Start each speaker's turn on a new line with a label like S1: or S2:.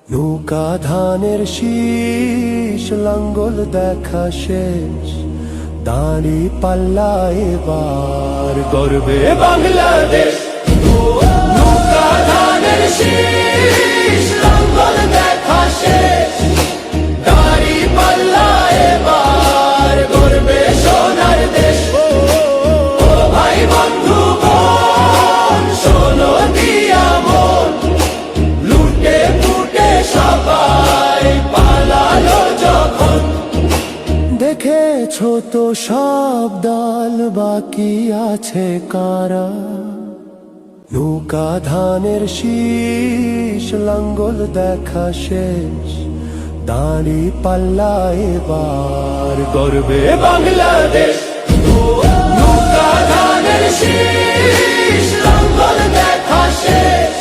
S1: নৌকা ধানের শীষ, লাঙ্গল দেখা শেষ, দাঁড়ি পাল্লা এবার গর্বে বাংলাদেশ। নৌকা ধানের শীষ, লাঙ্গল দেখা শেষ, দাঁড়ি পাল্লা এবার গর্বে সোনার দেশ। ও ভাই বন্ধু বোন, শোনো দিয়া মন, লুটে ফুটে সবাই পালালো যখন। দেখেছো তো সব দল, বাকি আছে কারা? নৌকা ধানের শীষ, লাঙ্গল দেখা শেষ, দাঁড়ি পাল্লা এবার গর্বে বাংলাদেশ। নৌকা ধানের শীষ, লাঙ্গল দেখা শেষ,